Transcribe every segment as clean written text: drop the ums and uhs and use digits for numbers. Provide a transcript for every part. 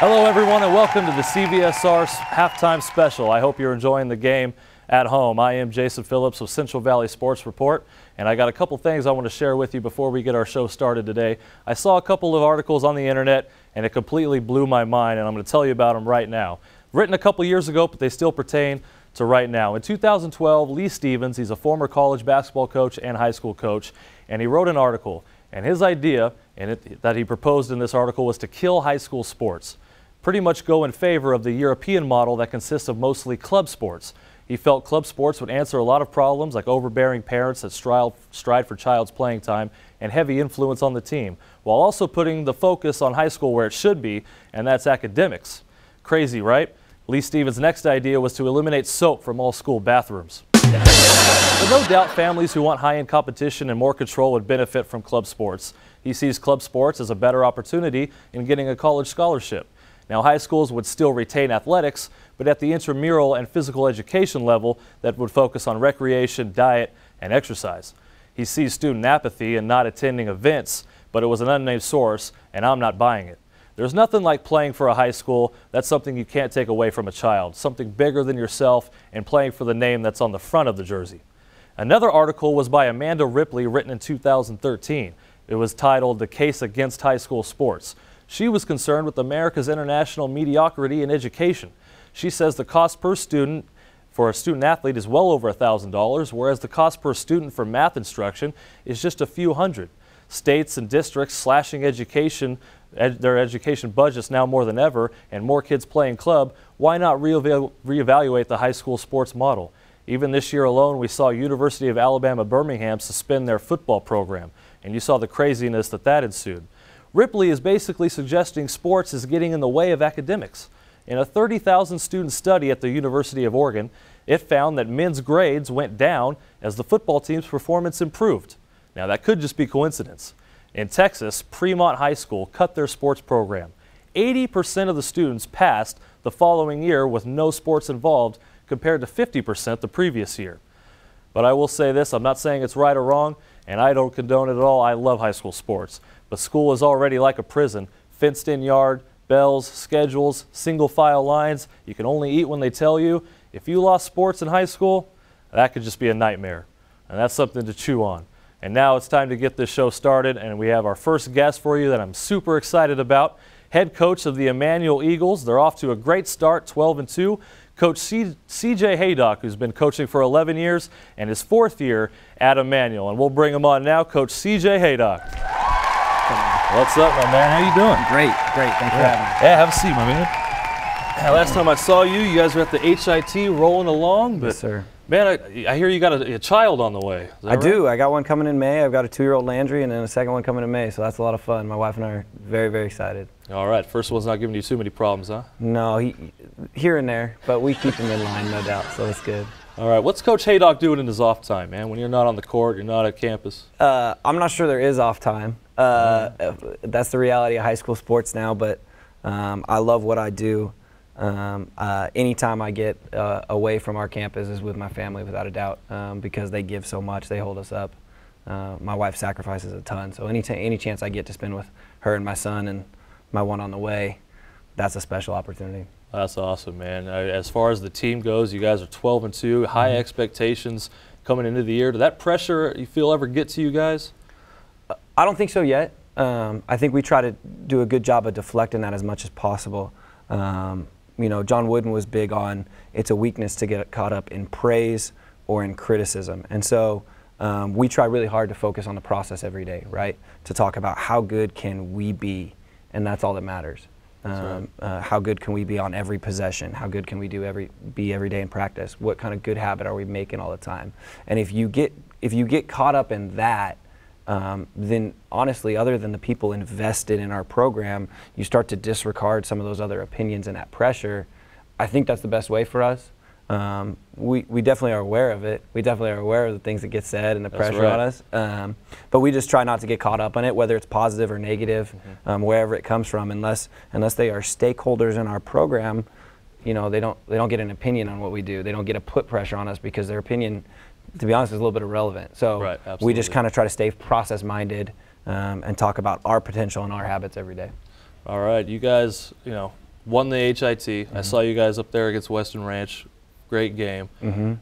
Hello everyone and welcome to the CVSR halftime special. I hope you're enjoying the game at home. I am Jason Phillips with Central Valley Sports Report, and I got a couple things I want to share with you before we get our show started today. I saw a couple of articles on the internet and it completely blew my mind, and I'm going to tell you about them right now. Written a couple years ago, but they still pertain to right now. In 2012, Lee Stevens, he's a former college basketball coach and high school coach, and he wrote an article, and his idea that he proposed in this article was to kill high school sports. Pretty much go in favor of the European model that consists of mostly club sports. He felt club sports would answer a lot of problems like overbearing parents that stride for child's playing time and heavy influence on the team, while also putting the focus on high school where it should be, and that's academics. Crazy, right? Lee Stevens' next idea was to eliminate soap from all school bathrooms. But no doubt families who want high-end competition and more control would benefit from club sports. He sees club sports as a better opportunity in getting a college scholarship. Now, high schools would still retain athletics, but at the intramural and physical education level that would focus on recreation, diet, and exercise. He sees student apathy in not attending events, but it was an unnamed source, and I'm not buying it. There's nothing like playing for a high school. That's something you can't take away from a child, something bigger than yourself and playing for the name that's on the front of the jersey. Another article was by Amanda Ripley, written in 2013. It was titled "The Case Against High School Sports." She was concerned with America's international mediocrity in education. She says the cost per student for a student athlete is well over $1,000, whereas the cost per student for math instruction is just a few hundred. States and districts slashing their education budgets now more than ever, and more kids playing club. Why not reevaluate the high school sports model? Even this year alone, we saw University of Alabama Birmingham suspend their football program, and you saw the craziness that ensued. Ripley is basically suggesting sports is getting in the way of academics. In a 30,000 student study at the University of Oregon, it found that men's grades went down as the football team's performance improved. Now, that could just be coincidence. In Texas, Fremont High School cut their sports program. 80% of the students passed the following year with no sports involved, compared to 50% the previous year. But I will say this, I'm not saying it's right or wrong, and I don't condone it at all. I love high school sports. But school is already like a prison. Fenced-in yard, bells, schedules, single-file lines. You can only eat when they tell you. If you lost sports in high school, that could just be a nightmare. And that's something to chew on. And now it's time to get this show started, and we have our first guest for you that I'm super excited about. Head coach of the Immanuel Eagles. They're off to a great start, 12-2. Coach CJ Haydock, who's been coaching for 11 years and his 4th year at Immanuel. And we'll bring him on now, Coach CJ Haydock. What's up, my man? How you doing? Great. Thanks for having me. Yeah, have a seat, my man. Last time I saw you, you guys were at the HIT rolling along. But, yes, sir. Man, I hear you got a child on the way. I do. I got one coming in May. I've got a 2-year-old Landry, and then a second one coming in May, so that's a lot of fun. My wife and I are very, very excited. All right. First one's not giving you too many problems, huh? No, here and there, but we keep him in line, no doubt, so it's good. All right. What's Coach Haydock doing in his off time, man, when you're not on the court, you're not at campus? I'm not sure there is off time. That's the reality of high school sports now, but I love what I do. Anytime I get away from our campus is with my family, without a doubt, because they give so much, they hold us up. My wife sacrifices a ton, so any chance I get to spend with her and my son and my one on the way, that's a special opportunity. That's awesome, man. As far as the team goes, you guys are 12-2, high expectations coming into the year. Did that pressure you feel ever get to you guys? I don't think so yet. I think we try to do a good job of deflecting that as much as possible. You know, John Wooden was big on it's a weakness to get caught up in praise or in criticism. And so we try really hard to focus on the process every day, right? To talk about how good can we be, and that's all that matters. How good can we be on every possession? How good can we be every day in practice? What kind of good habit are we making all the time? And if you get caught up in that, then honestly, other than the people invested in our program, you start to disregard some of those other opinions and that pressure. I think that's the best way for us. We definitely are aware of it. We definitely are aware of the things that get said and the pressure on us. But we just try not to get caught up on it, whether it's positive or negative, wherever it comes from. Unless they are stakeholders in our program, you know, they don't get an opinion on what we do. They don't get to put pressure on us because their opinion, to be honest, is a little bit irrelevant. So we just kind of try to stay process-minded and talk about our potential and our habits every day. All right, you guys, you know, won the HIT. I saw you guys up there against Western Ranch. Great game. You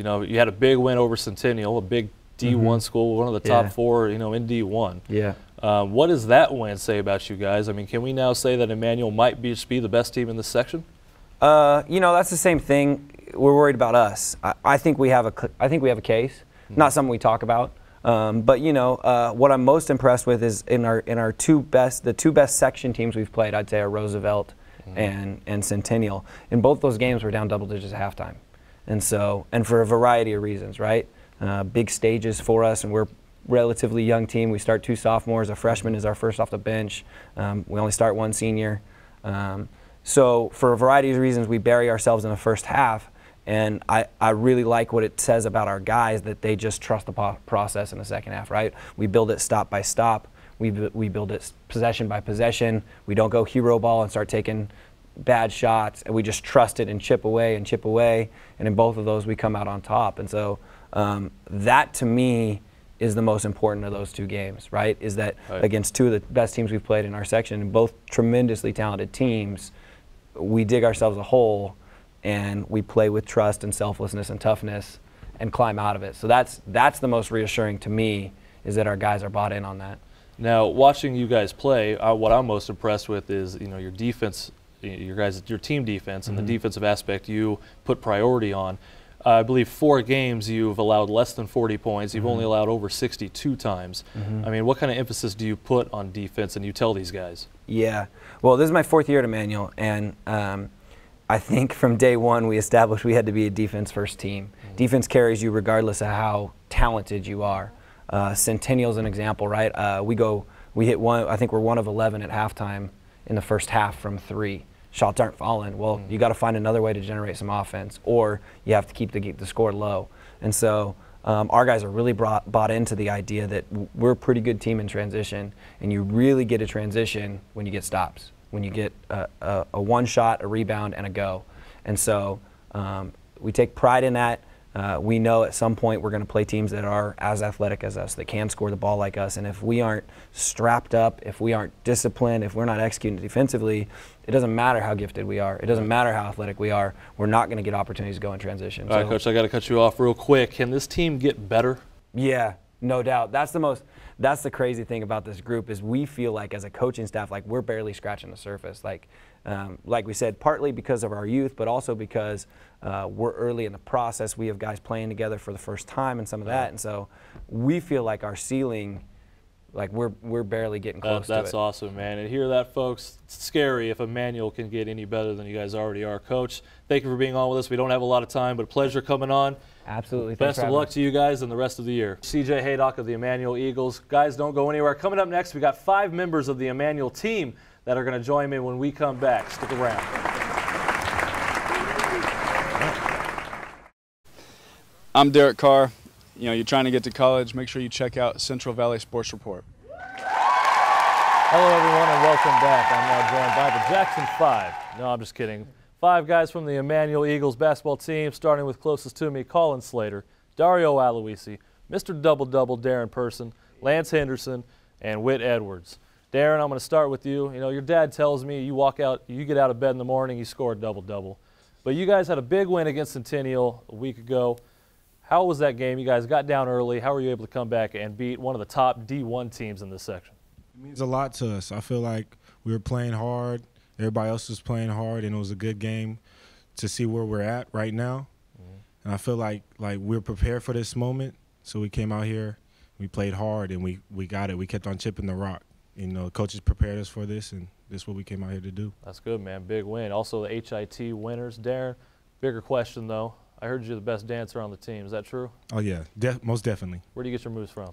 know, you had a big win over Centennial, a big D1 school, one of the top 4, you know, in D1. Yeah. What does that win say about you guys? I mean, can we now say that Immanuel might just be the best team in this section? You know, that's the same thing. We're worried about us. I think we have a case. Not something we talk about. But you know, what I'm most impressed with is in our two best section teams we've played. I'd say are Roosevelt and Centennial. In both those games, we're down double digits at halftime, and for a variety of reasons, right? Big stages for us, and we're relatively young team. We start 2 sophomores. A freshman is our first off the bench. We only start 1 senior. So for a variety of reasons, we bury ourselves in the first half. And I really like what it says about our guys, that they just trust the process in the second half, right? We build it stop by stop. We build it possession by possession. We don't go hero ball and start taking bad shots, and we just trust it and chip away and chip away. And in both of those, we come out on top. And so that, to me, is the most important of those 2 games, right? Is that against 2 of the best teams we've played in our section, and both tremendously talented teams, we dig ourselves a hole, and we play with trust and selflessness and toughness and climb out of it. So that's the most reassuring to me, is that our guys are bought in on that. Now, watching you guys play, what I'm most impressed with is, you know, your defense, your team defense, and the defensive aspect you put priority on. I believe 4 games you've allowed less than 40 points. You've only allowed over 62 times. I mean, what kind of emphasis do you put on defense, and you tell these guys? Yeah. Well, this is my 4th year at Immanuel, and I think from day one we established we had to be a defense-first team. Defense carries you regardless of how talented you are. Centennial's an example, right? We hit 1. I think we're 1 of 11 at halftime in the first half from 3. Shots aren't falling. Well, you got to find another way to generate some offense, or you have to keep the score low. And so our guys are really bought into the idea that we're a pretty good team in transition, and you really get a transition when you get stops, when you get a 1 shot, a rebound, and a go. And so we take pride in that. We know at some point we're going to play teams that are as athletic as us, that can score the ball like us. And if we aren't strapped up, if we aren't disciplined, if we're not executing defensively, it doesn't matter how gifted we are. It doesn't matter how athletic we are. We're not going to get opportunities to go in transition. All right, Coach, I got to cut you off real quick. Can this team get better? Yeah, no doubt. That's the crazy thing about this group, is we feel like as a coaching staff, like we're barely scratching the surface. Like we said, partly because of our youth, but also because we're early in the process. We have guys playing together for the first time and some of that. And so we feel like our ceiling, like we're barely getting close to it. That's awesome, man. And hear that, folks? It's scary if Immanuel can get any better than you guys already are. Coach, thank you for being on with us. We don't have a lot of time, but a pleasure coming on. Absolutely. Best of luck to you guys and the rest of the year. CJ Haydock of the Immanuel Eagles. Guys, don't go anywhere. Coming up next, we got 5 members of the Immanuel team that are going to join me when we come back. Stick around. I'm Derek Carr. You know, you're trying to get to college, make sure you check out Central Valley Sports Report. Hello, everyone, and welcome back. I'm now joined by the Jackson 5. No, I'm just kidding. 5 guys from the Immanuel Eagles basketball team, starting with closest to me, Colin Slater, Dario Aloisi, Mr. Double-Double, Darren Person, Lance Henderson, and Whit Edwards. Darren, I'm going to start with you. You know, your dad tells me you get out of bed in the morning, you score a double-double. But you guys had a big win against Centennial a week ago. How was that game? You guys got down early. How were you able to come back and beat one of the top D1 teams in this section? It means a lot to us. I feel like we were playing hard. Everybody else was playing hard, and it was a good game to see where we're at right now. And I feel like we're prepared for this moment. So we came out here, we played hard, and we got it. We kept on chipping the rock. You know, coaches prepared us for this, and this is what we came out here to do. That's good, man. Big win. Also the HIT winners. Darren, bigger question, though. I heard you're the best dancer on the team. Is that true? Oh, yeah, most definitely. Where do you get your moves from?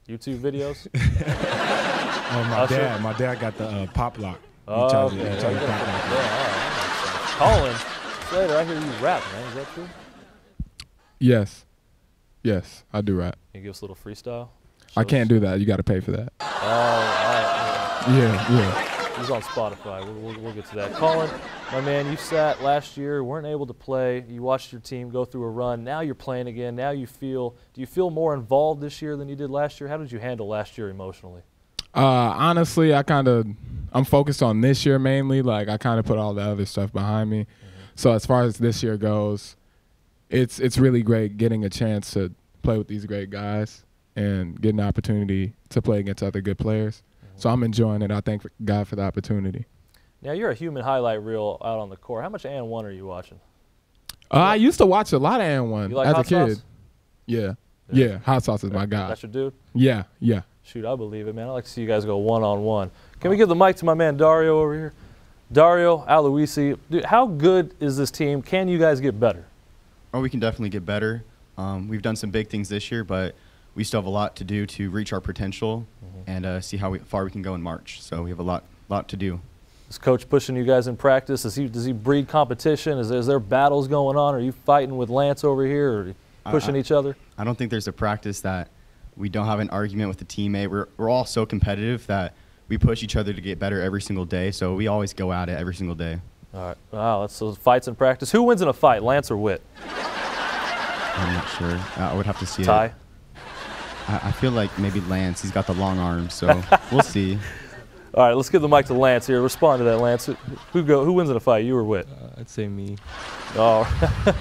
YouTube videos? My dad got the pop lock. Oh, okay. Colin Slater, I hear you rap, man. Is that true? Yes, I do rap. Can you give us a little freestyle? I can't do that. You got to pay for that. Oh, all right. Yeah. He's on Spotify. We'll get to that. Colin, my man, you sat last year, weren't able to play. You watched your team go through a run. Now you're playing again. Now do you feel more involved this year than you did last year? How did you handle last year emotionally? Honestly, I'm focused on this year mainly. Like, I kind of put all the other stuff behind me. So as far as this year goes, it's really great getting a chance to play with these great guys and get an opportunity to play against other good players. So I'm enjoying it. I thank God for the opportunity. Now, you're a human highlight reel out on the court. How much and1 are you watching? I used to watch a lot of and1 You like as hot a kid. sauce? Yeah. Hot sauce is my guy. That's your dude? Yeah. Shoot, I believe it, man. I like to see you guys go one-on-one. Can we give the mic to my man Dario over here? Dario, Aloisi, dude, how good is this team? Can you guys get better? Oh, we can definitely get better. We've done some big things this year, but we still have a lot to do to reach our potential and see how far we can go in March. So we have a lot to do. Is Coach pushing you guys in practice? Does he breed competition? Is there battles going on? Are you fighting with Lance over here, or are you pushing each other? I don't think there's a practice that we don't have an argument with the teammate. We're all so competitive that we push each other to get better every single day. So we always go at it every single day. All right. Wow, that's those fights in practice. Who wins in a fight, Lance or Witt? I'm not sure. I would have to see Ty? it. I feel like maybe Lance. He's got the long arms, so we'll see. All right, let's give the mic to Lance here. Respond to that, Lance. Who wins in a fight, you or Witt? I'd say me. Oh,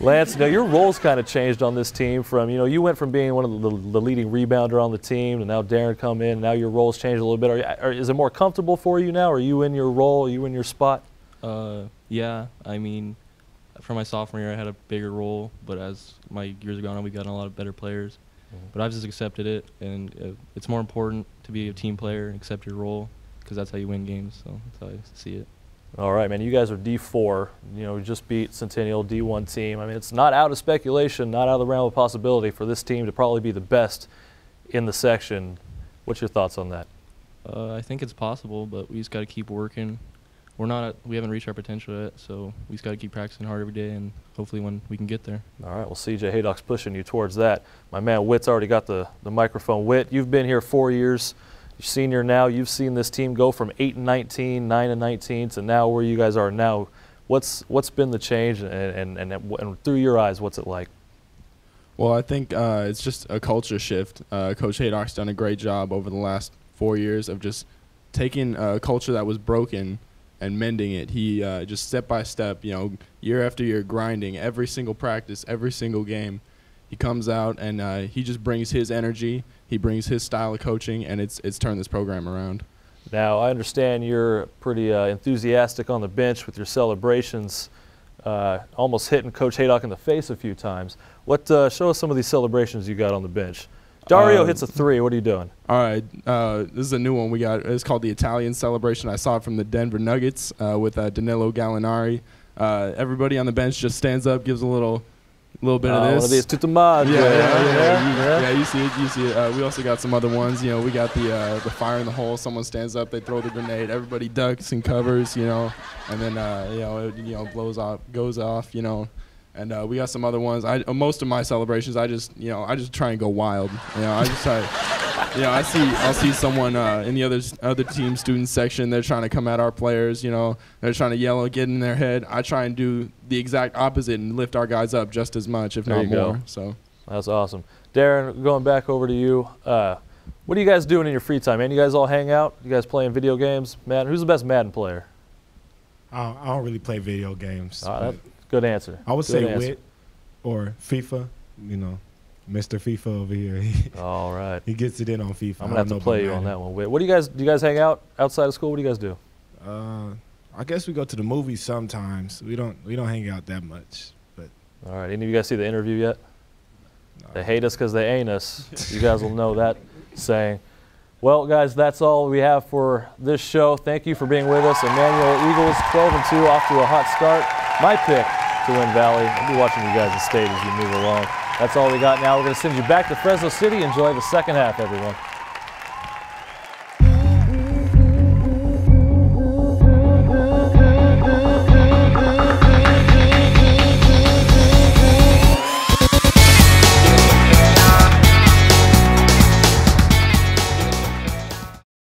Lance, now your role's kind of changed on this team from, you went from being one of the leading rebounder on the team, and now Darren come in, and now your role's changed a little bit. Is it more comfortable for you now? Are you in your role? Are you in your spot? Yeah, I mean, for my sophomore year, I had a bigger role, but as my years have gone on, we've gotten a lot of better players. But I've just accepted it, and it's more important to be a team player and accept your role, because that's how you win games. So that's how I see it. All right, man. You guys are D4. We just beat Centennial, D1 team. I mean, it's not out of speculation, not out of the realm of possibility for this team to probably be the best in the section. What's your thoughts on that? I think it's possible, but we just got to keep working. We haven't reached our potential yet, so we just got to keep practicing hard every day, and hopefully when we can get there. All right, well, CJ Haydock's pushing you towards that. My man Witt's already got the microphone. Witt, you've been here 4 years. You're senior now. You've seen this team go from 8-19, 9-19 to now where you guys are now. What's been the change, and through your eyes, what's it like? Well, I think it's just a culture shift. Coach Haydock's done a great job over the last 4 years of just taking a culture that was broken and mending it. He just step by step, year after year, grinding every single practice, every single game. He comes out and he just brings his energy. He brings his style of coaching, and it's turned this program around. Now, I understand you're pretty enthusiastic on the bench with your celebrations, almost hitting Coach Haydock in the face a few times. Show us some of these celebrations you got on the bench. Dario hits a three. What are you doing? All right. This is a new one we got. It's called the Italian celebration. I saw it from the Denver Nuggets with Danilo Gallinari. Everybody on the bench just stands up, gives a little bit of this. One of these tutamad. Yeah, you see it. We also got some other ones. We got the fire in the hole. Someone stands up, they throw the grenade. Everybody ducks and covers, and then it goes off, And we got some other ones. Most of my celebrations, I just try and go wild. I just try. I'll see someone in the other team student section. They're trying to come at our players. They're trying to yell and get in their head. I try and do the exact opposite and lift our guys up just as much, if not more. Go. So that's awesome. Darren, going back over to you. What are you guys doing in your free time, man? You guys all hang out? You guys playing video games? Madden? Who's the best Madden player? I don't really play video games. Good answer. I would say Witt or FIFA, Mr. FIFA over here. All right. He gets it in on FIFA. I'm going to have to play you on that one, Witt. Do you guys hang out outside of school? What do you guys do? I guess we go to the movies sometimes. We don't hang out that much. But all right. Any of you guys see the interview yet? No. They hate us because they ain't us. You guys will know that saying. Well, guys, that's all we have for this show. Thank you for being with us. Immanuel Eagles 12-2 off to a hot start. My pick to win Valley. I'll be watching you guys in state as you move along. That's all we got now. We're going to send you back to Fresno City. Enjoy the second half, everyone.